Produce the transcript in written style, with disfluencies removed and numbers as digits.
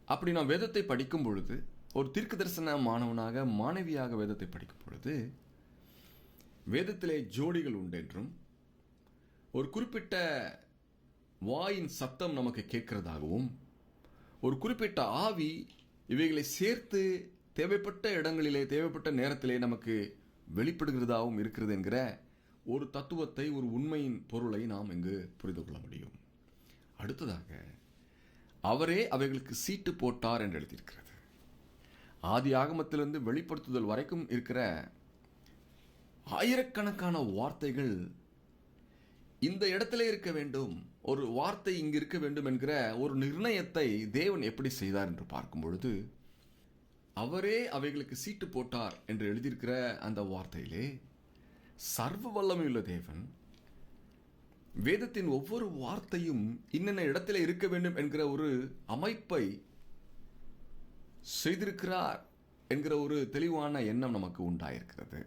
அப்படி நான் வேதத்தை படிக்கும் பொழுது, ஒரு தீர்க்க தரிசன மாணவனாக மாணவியாக வேதத்தை படிக்கும் பொழுது, வேதத்திலே ஜோடிகள் உண்டென்றும் ஒரு குறிப்பிட்ட வாயின் சத்தம் நமக்கு கேட்கிறதாகவும், ஒரு குறிப்பிட்ட ஆவி இவைகளை சேர்த்து தேவைப்பட்ட இடங்களிலே தேவைப்பட்ட நேரத்திலே நமக்கு வெளிப்படுகிறதாகவும் இருக்கிறது என்கிற ஒரு தத்துவத்தை, ஒரு உண்மையின் பொருளை நாம் இங்கு புரிந்து கொள்ள முடியும். அடுத்ததாக, அவரே அவைகளுக்கு சீட்டு போட்டார் என்று எழுதியிருக்கிறது. ஆதி ஆகமத்திலிருந்து வெளிப்படுத்துதல் வரைக்கும் இருக்கிற ஆயிரக்கணக்கான வார்த்தைகள் இந்த இடத்துல இருக்க வேண்டும், ஒரு வார்த்தை இங்கு இருக்க வேண்டும் என்கிற ஒரு நிர்ணயத்தை தேவன் எப்படி செய்தார் என்று பார்க்கும் பொழுது, அவரே அவைகளுக்கு சீட்டு போட்டார் என்று எழுதியிருக்கிற அந்த வார்த்தையிலே சர்வ வல்லமையுள்ள தேவன் வேதத்தின் ஒவ்வொரு வார்த்தையும் இன்னென்ன இடத்துல இருக்க வேண்டும் என்கிற ஒரு அமைப்பை செய்திருக்கிறார் என்கிற ஒரு தெளிவான எண்ணம் நமக்கு உண்டாயிருக்கிறது.